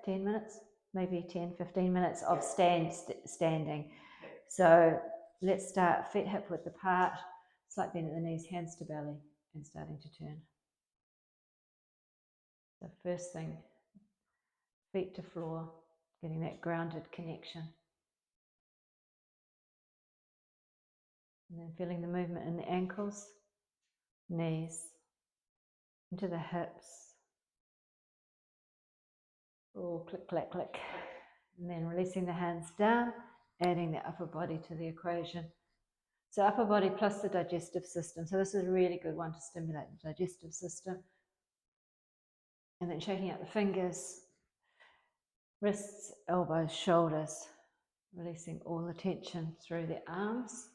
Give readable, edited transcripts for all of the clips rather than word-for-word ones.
15 minutes, maybe 10, 15 minutes of standing. So let's start feet hip width apart, slight bend at the knees, hands to belly, and starting to turn. So first thing, feet to floor, getting that grounded connection. And then feeling the movement in the ankles, knees, into the hips. Oh, click, click, click. And then releasing the hands down, adding the upper body to the equation. So upper body plus the digestive system. So this is a really good one to stimulate the digestive system. And then shaking out the fingers, wrists, elbows, shoulders, releasing all the tension through the arms.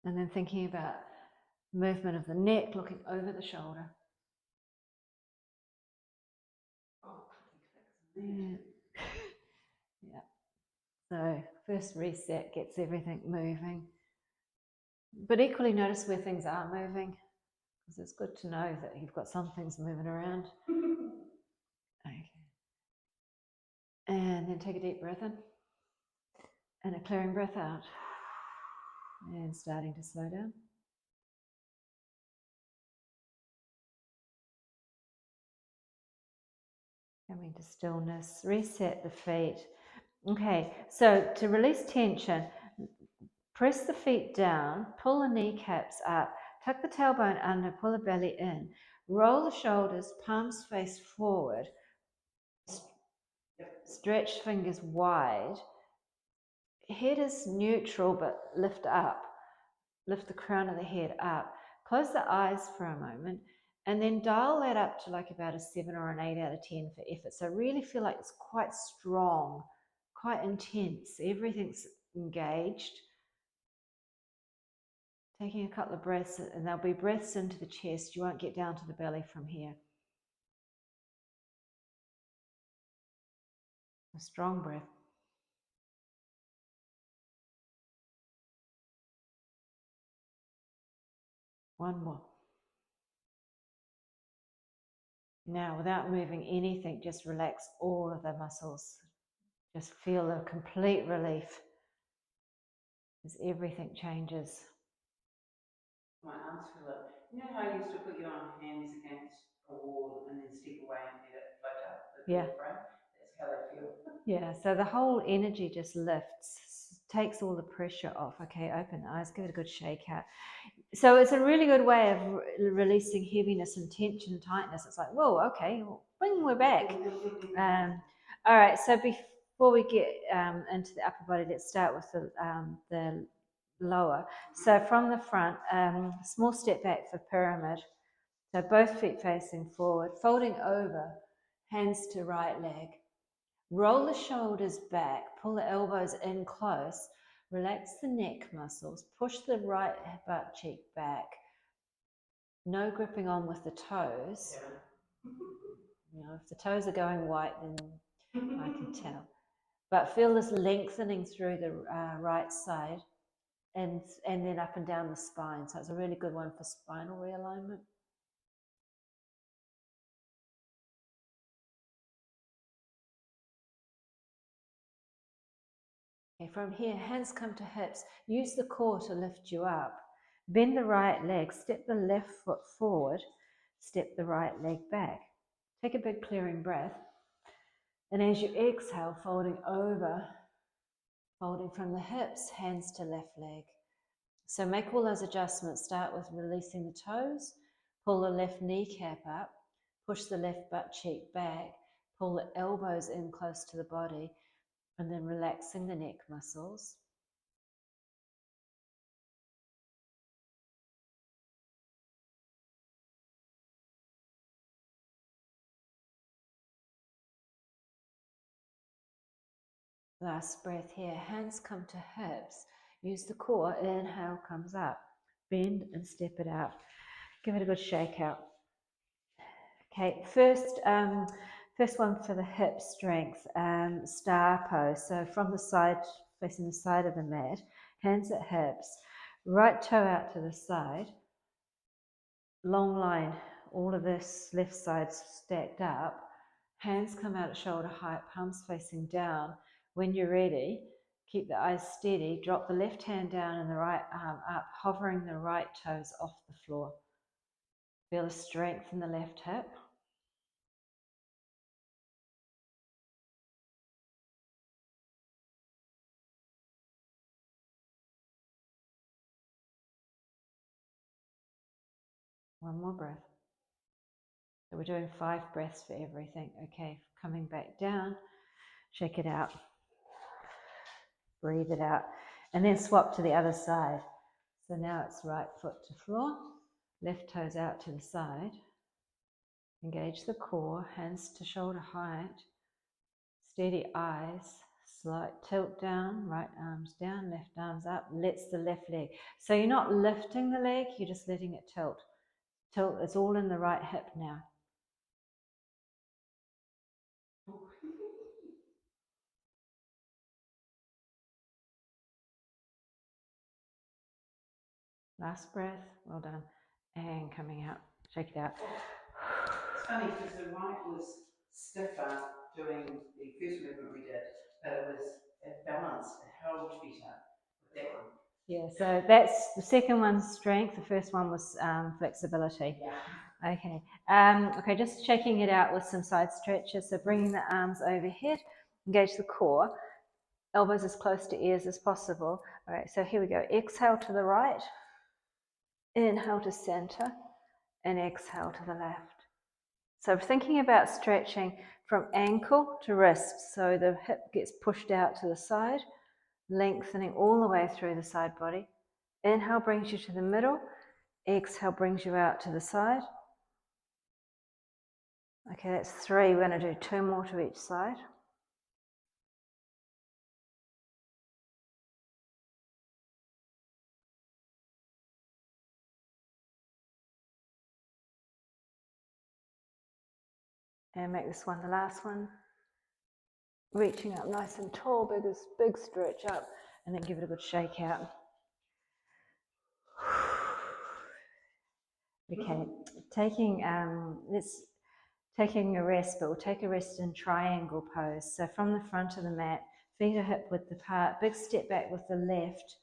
And then thinking about movement of the neck, looking over the shoulder. Yeah. Yeah. So first reset gets everything moving. But equally notice where things are moving, because it's good to know that you've got some things moving around. Okay. And then take a deep breath in and a clearing breath out. And starting to slow down. Coming to stillness, reset the feet. Okay, so to release tension, press the feet down, pull the kneecaps up, tuck the tailbone under, pull the belly in, roll the shoulders, palms face forward, stretch fingers wide. Head is neutral but lift up, lift the crown of the head up. Close the eyes for a moment and then dial that up to like about a 7 or an 8 out of 10 for effort. So really feel like it's quite strong, quite intense. Everything's engaged. Taking a couple of breaths, and there'll be breaths into the chest. You won't get down to the belly from here. A strong breath. One more. Now, without moving anything, just relax all of the muscles. Just feel a complete relief as everything changes. My arms feel it. You know how I used to put your hands against a wall and then step away and let it float up the frame? That's how they feel. Yeah, so the whole energy just lifts, takes all the pressure off. Okay, open the eyes, give it a good shake out. So it's a really good way of releasing heaviness and tension, tightness. It's like, whoa, okay, bing, we're back. All right, so before we get into the upper body, let's start with the lower. So from the front, small step back for pyramid. So both feet facing forward, folding over, hands to right leg. Roll the shoulders back, pull the elbows in close, relax the neck muscles, push the right butt cheek back. No gripping on with the toes. You know, if the toes are going white, then I can tell. But feel this lengthening through the right side and then up and down the spine. So it's a really good one for spinal realignment. Okay, from here, hands come to hips. Use the core to lift you up. Bend the right leg, step the left foot forward, step the right leg back. Take a big clearing breath. And as you exhale, folding over, folding from the hips, hands to left leg. So make all those adjustments. Start with releasing the toes, pull the left kneecap up, push the left butt cheek back, pull the elbows in close to the body, and then relaxing the neck muscles. Last breath here, hands come to hips. Use the core, inhale comes up. Bend and step it out. Give it a good shake out. Okay, first one for the hip strength, star pose. So from the side, facing the side of the mat, hands at hips, right toe out to the side, long line, all of this left side stacked up, Hands come out at shoulder height, palms facing down. When you're ready, keep the eyes steady. Drop the left hand down and the right arm up, hovering the right toes off the floor. Feel the strength in the left hip. One more breath. So we're doing 5 breaths for everything. Okay, coming back down, shake it out. Breathe it out. And then swap to the other side. So now it's right foot to floor, left toes out to the side. Engage the core, hands to shoulder height. Steady eyes, slight tilt down, right arms down, left arms up, lets the left leg. So you're not lifting the leg, you're just letting it tilt. Tilt, it's all in the right hip now. Last breath, well done. And coming out, shake it out. It's funny because the right was stiffer doing the first movement we did, but it balanced, it held better with that one. Yeah, so that's the second one's strength. The first one was flexibility. Yeah. Okay. Okay, just shaking it out with some side stretches. So bringing the arms overhead, engage the core, elbows as close to ears as possible. All right, so here we go. Exhale to the right, inhale to center, and exhale to the left. So thinking about stretching from ankle to wrist, so the hip gets pushed out to the side, lengthening all the way through the side body. Inhale brings you to the middle, exhale brings you out to the side. Okay, that's 3. We're going to do 2 more to each side. And make this one the last one. Reaching up nice and tall, big stretch up, and then give it a good shake out. Okay, taking a rest, but we'll take a rest in triangle pose. So from the front of the mat, feet are hip width apart, big step back with the left,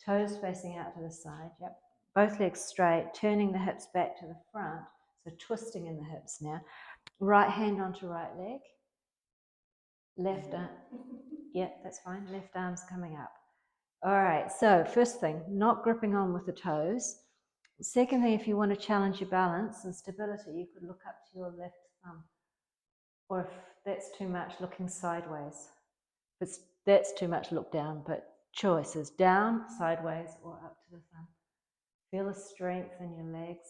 toes facing out to the side. Yep, both legs straight, turning the hips back to the front. So twisting in the hips now. Right hand onto right leg. Left arm, yeah, that's fine. Left arm's coming up. All right, so first thing, not gripping on with the toes. Second thing, if you want to challenge your balance and stability, you could look up to your left thumb. Or if that's too much, looking sideways. If that's too much, look down, but choices, down, sideways, or up to the thumb. Feel the strength in your legs,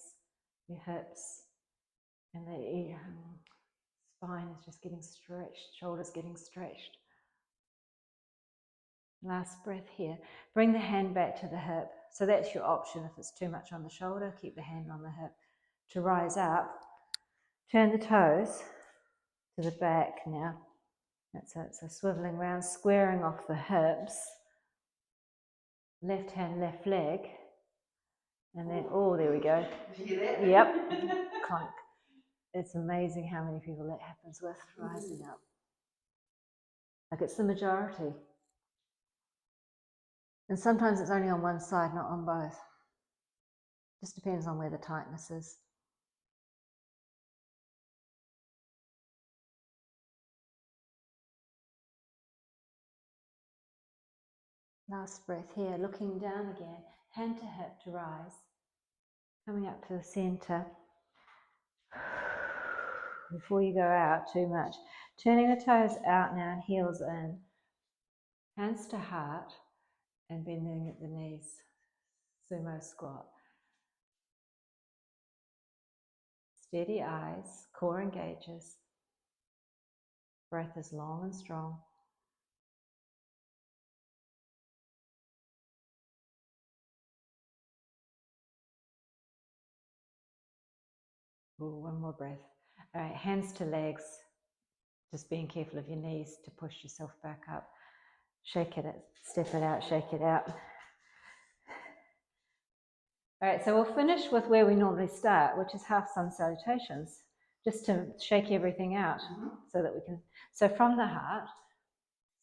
your hips, and the spine is just getting stretched, shoulders getting stretched. Last breath here. Bring the hand back to the hip. So that's your option. If it's too much on the shoulder, keep the hand on the hip. To rise up, turn the toes to the back now. That's it. So swiveling around, squaring off the hips. Left hand, left leg. And then, oh, there we go. Yep. Clunk. It's amazing how many people that happens with, rising up. Like it's the majority. And sometimes it's only on one side, not on both. Just depends on where the tightness is. Last breath here, looking down again, hand to hip to rise. Coming up to the center. Before you go out too much. Turning the toes out now and heels in. Hands to heart and bending at the knees. Sumo squat. Steady eyes, core engages. Breath is long and strong. Ooh, one more breath. All right, hands to legs. Just being careful of your knees to push yourself back up. Shake it, step it out, shake it out. All right, so we'll finish with where we normally start, which is half sun salutations. just to shake everything out so that we can. So from the heart,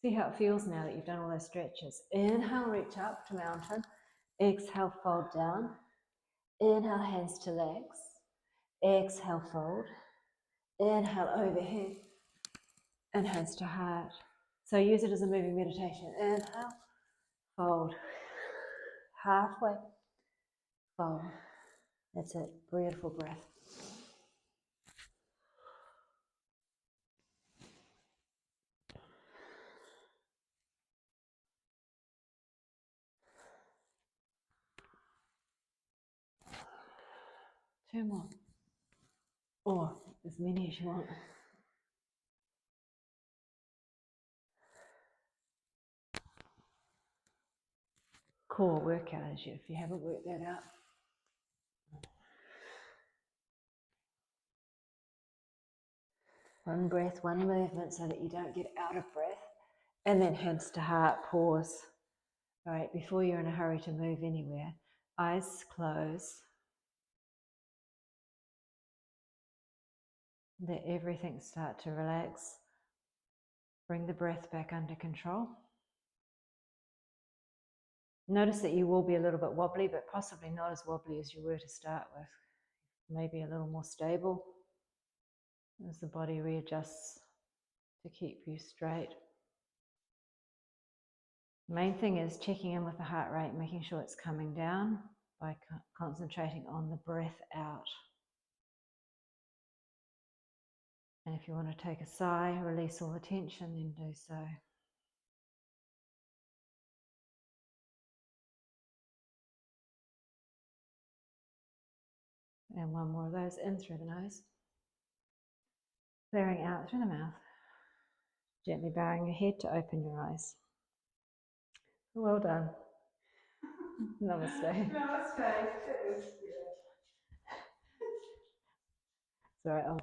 see how it feels now that you've done all those stretches. Inhale, reach up to mountain. Exhale, fold down. Inhale, hands to legs. Exhale, fold. Inhale, overhead. And hands to heart. So use it as a moving meditation. Inhale, fold. Halfway, fold. That's it. Beautiful breath. Two more. Or as many as you want. Core workout as you, if you haven't worked that out. One breath, one movement so that you don't get out of breath. And then hands to heart, pause. All right, before you're in a hurry to move anywhere, eyes close. Let everything start to relax. Bring the breath back under control. Notice that you will be a little bit wobbly, but possibly not as wobbly as you were to start with. Maybe a little more stable as the body readjusts to keep you straight. The main thing is checking in with the heart rate, making sure it's coming down by concentrating on the breath out. And if you want to take a sigh, release all the tension, then do so. And one more of those in through the nose. Clearing out through the mouth. Gently bowing your head to open your eyes. Well done. Namaste. Namaste. It was good. Sorry, I'll